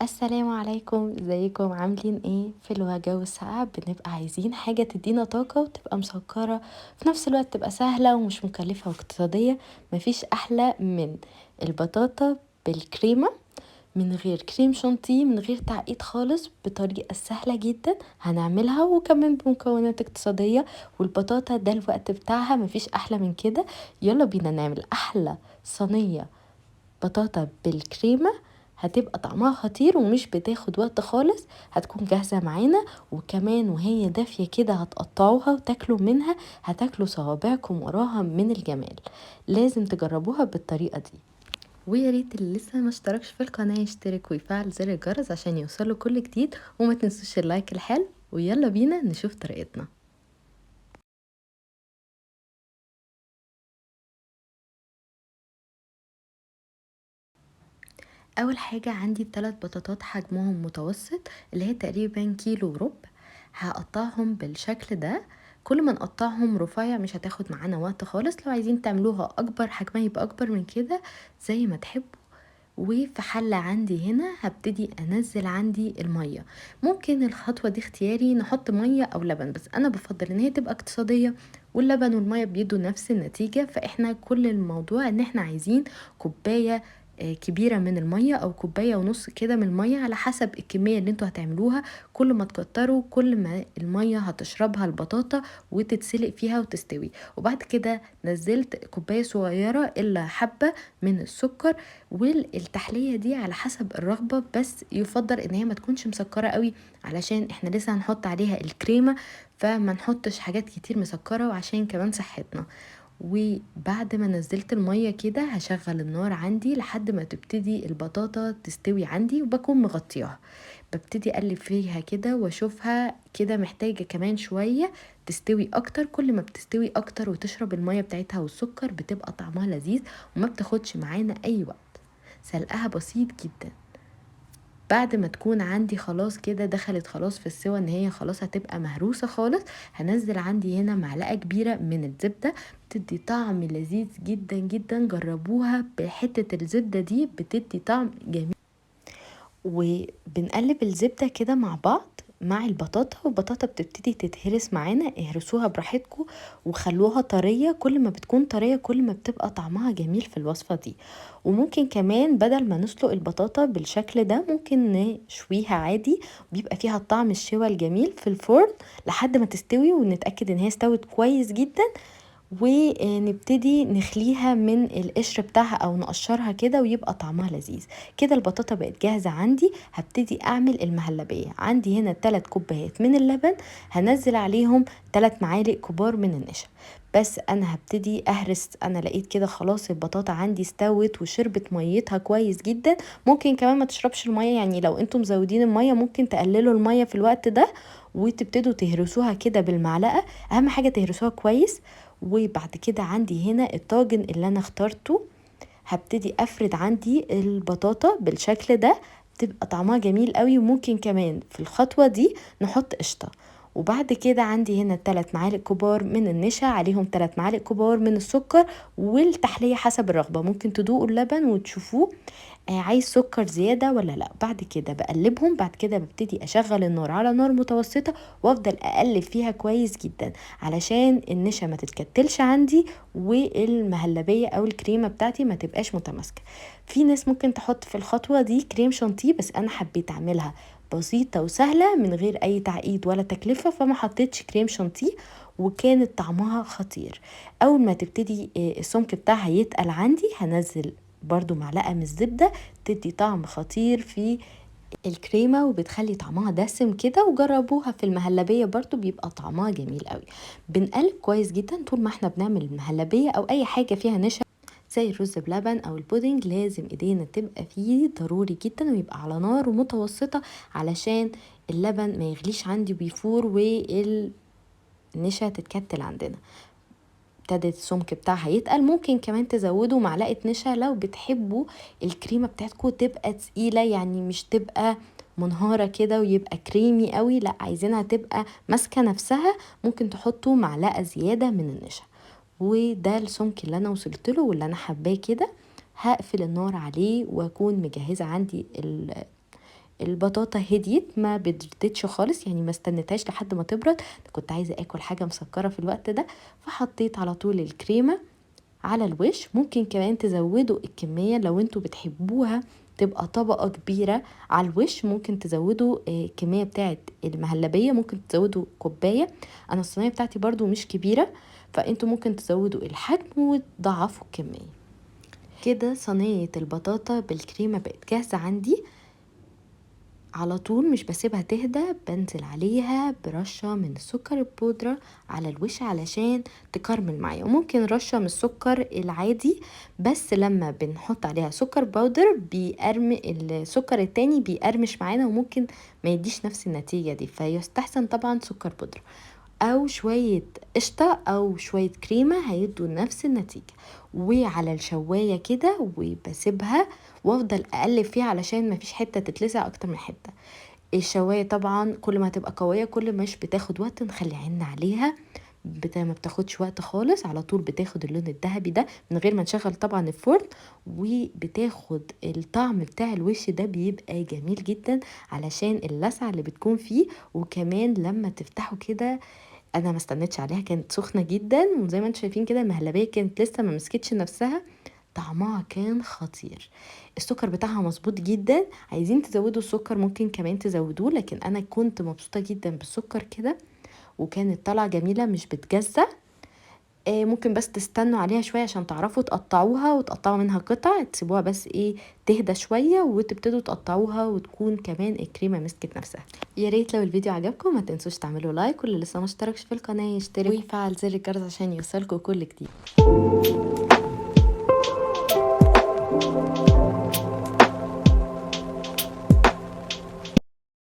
السلام عليكم، ازيكم عاملين ايه؟ في الجو الساقع بنبقى عايزين حاجة تدينا طاقة وتبقى مسكرة في نفس الوقت تبقى سهلة ومش مكلفة واقتصادية. مفيش احلى من البطاطا بالكريمة، من غير كريم شانتيه، من غير تعقيد خالص، بطريقة سهلة جدا هنعملها وكمان بمكونات اقتصادية. والبطاطا ده الوقت بتاعها مفيش احلى من كده. يلا بينا نعمل احلى صينية بطاطا بالكريمة، هتبقى طعمها خطير ومش بتاخد وقت خالص. هتكون جاهزة معانا، وكمان وهي دافية كده هتقطعوها وتاكلوا منها، هتاكلوا صوابعكم وراها من الجمال. لازم تجربوها بالطريقة دي. ويا ريت اللي لسه ما اشتركش في القناة يشترك ويفعل زر الجرس عشان يوصله كل جديد، وما تنسوش اللايك الحلو. ويلا بينا نشوف طريقتنا. اول حاجة عندي 3 بطاطات حجمهم متوسط، اللي هي تقريبا كيلو وربع. هقطعهم بالشكل ده. كل ما نقطعهم رفيع مش هتاخد معانا وقت خالص. لو عايزين تعملوها اكبر حجمها يبقى اكبر من كده زي ما تحبوا. وفي حلة عندي هنا هبتدي انزل عندي المية. ممكن الخطوة دي اختياري، نحط مية او لبن، بس انا بفضل ان هي تبقى اقتصادية. واللبن والمية بيدوا نفس النتيجة. فاحنا كل الموضوع ان احنا عايزين كوباية كبيرة من المية او كوباية ونص كده من المية، على حسب الكمية اللي انتوا هتعملوها. كل ما تكتروا كل ما المية هتشربها البطاطا وتتسلق فيها وتستوي. وبعد كده نزلت كوباية صغيرة الا حبة من السكر. والتحلية دي على حسب الرغبة، بس يفضل ان هي ما تكونش مسكرة قوي علشان احنا لسه هنحط عليها الكريمة، فما نحطش حاجات كتير مسكرة وعشان كمان صحتنا. وبعد ما نزلت المية كده هشغل النار عندي لحد ما تبتدي البطاطا تستوي عندي، وبكون مغطياها. ببتدي اقلب فيها كده واشوفها كده محتاجة كمان شوية تستوي اكتر. كل ما بتستوي اكتر وتشرب المية بتاعتها والسكر بتبقى طعمها لذيذ وما بتاخدش معانا اي وقت. سلقها بسيط جدا. بعد ما تكون عندي خلاص كده دخلت خلاص في السوا، ان هي خلاص هتبقى مهروسة خالص، هنزل عندي هنا معلقة كبيرة من الزبدة. بتدي طعم لذيذ جدا جدا، جربوها بحتة الزبدة دي بتدي طعم جميل. وبنقلب الزبدة كده مع بعض مع البطاطا، والبطاطا بتبتدي تتهرس معانا. اهرسوها براحتكم وخلوها طرية. كل ما بتكون طرية كل ما بتبقى طعمها جميل في الوصفة دي. وممكن كمان بدل ما نسلق البطاطا بالشكل ده ممكن نشويها عادي، بيبقى فيها الطعم الشوى الجميل في الفرن لحد ما تستوي ونتأكد ان هي استوت كويس جدا. ونبتدي نخليها من القشر بتاعها او نقشرها كده ويبقى طعمها لذيذ. كده البطاطا بقت جاهزة عندي. هبتدي اعمل المهلبية. عندي هنا 3 كوبايات من اللبن، هنزل عليهم 3 معالق كبار من النشا. بس انا هبتدي اهرس. انا لقيت كده خلاص البطاطا عندي استوت وشربت ميتها كويس جدا. ممكن كمان ما تشربش المية، يعني لو انتم مزودين المية ممكن تقللوا المية في الوقت ده وتبتدوا تهرسوها كده بالمعلقة. اهم حاجة تهرسوها كويس. وبعد كده عندي هنا الطاجن اللي انا اخترته. هبتدي افرد عندي البطاطا بالشكل ده، تبقى طعمها جميل قوي. وممكن كمان في الخطوة دي نحط قشطة. وبعد كده عندي هنا 3 معالق كبار من النشا، عليهم 3 معالق كبار من السكر. والتحلية حسب الرغبة، ممكن تدوقوا اللبن وتشوفوه عايز سكر زيادة ولا لا. بعد كده بقلبهم. بعد كده ببتدي اشغل النار على نار متوسطة وافضل اقلب فيها كويس جدا علشان النشا ما تتكتلش عندي والمهلبية او الكريمة بتاعتي ما تبقاش متماسكة. في ناس ممكن تحط في الخطوة دي كريم شانتيه، بس انا حبيت اعملها بسيطة وسهلة من غير اي تعقيد ولا تكلفة، فما حطيتش كريم شانتيه وكانت طعمها خطير. اول ما تبتدي السمك بتاعها يتقل عندي هنزل برضو معلقة من الزبدة، تدي طعم خطير في الكريمة وبتخلي طعمها دسم كده. وجربوها في المهلبية برضو بيبقى طعمها جميل قوي. بنقلب كويس جدا طول ما احنا بنعمل المهلبية او اي حاجة فيها نشا زي الرز بلبن او البودنج. لازم ايدينا تبقى فيه ضروري جدا ويبقى على نار متوسطة علشان اللبن ما يغليش عندي ويفور والنشا تتكتل عندنا. ابتدت السمك بتاعها يتقل. ممكن كمان تزودوا معلقة نشا لو بتحبوا الكريمة بتاعتكم تبقى تقيلة، يعني مش تبقى منهارة كده ويبقى كريمي قوي، لا عايزينها تبقى ماسكة نفسها. ممكن تحطوا معلقة زيادة من النشا. وده السمك اللي انا وصلت له واللي انا حباه كده. هقفل النار عليه واكون مجهزة عندي البطاطا هديت ما بردتش خالص، يعني ما استنيتهاش لحد ما تبرد، كنت عايزه اكل حاجه مسكره في الوقت ده، فحطيت على طول الكريمه على الوش. ممكن كمان تزودوا الكميه لو انتوا بتحبوها تبقى طبقه كبيره على الوش، ممكن تزودوا الكميه بتاعه المهلبيه، ممكن تزودوا كوبايه. انا الصينيه بتاعتي برضو مش كبيره، فانتوا ممكن تزودوا الحجم وتضعفوا الكميه. كده صينيه البطاطا بالكريمه بقت جاهزه عندي. على طول مش بسيبها تهدى، بنزل عليها برشة من السكر البودرة على الوش علشان تكرمل معايا، وممكن رشة من السكر العادي، بس لما بنحط عليها سكر بودر السكر التاني بيقرمش معانا وممكن ما يديش نفس النتيجة دي، فيستحسن طبعا سكر بودرة او شوية قشطة او شوية كريمة هيدوا نفس النتيجة. وعلى الشواية كده وبسيبها وافضل اقلب فيها علشان مفيش حتة تتلسع اكتر من حتة. الشواية طبعا كل ما تبقى قوية كل مش بتاخد وقت، نخلي عنا عليها، ما بتاخدش وقت خالص، على طول بتاخد اللون الذهبي ده من غير ما نشغل طبعا الفرن، وبتاخد الطعم بتاع الوش ده بيبقى جميل جدا علشان اللسعة اللي بتكون فيه. وكمان لما تفتحوا كده، انا ما استنيتش عليها، كانت سخنه جدا، وزي ما انتم شايفين كده المهلبيه كانت لسه ما مسكتش نفسها، طعمها كان خطير. السكر بتاعها مظبوط جدا، عايزين تزودوا السكر ممكن كمان تزودوه، لكن انا كنت مبسوطه جدا بالسكر كده، وكانت طالعه جميله مش بتجزع. ممكن بس تستنوا عليها شويه عشان تعرفوا تقطعوها، وتقطعوا منها قطع، تسيبوها بس تهدى شويه وتبتدوا تقطعوها، وتكون كمان الكريمه مسكت نفسها. يا ريت لو الفيديو عجبكم ما تنسوش تعملوا لايك، واللي لسه ما اشتركش في القناه يشترك ويفعل زر الجرس عشان يوصلكوا كل جديد.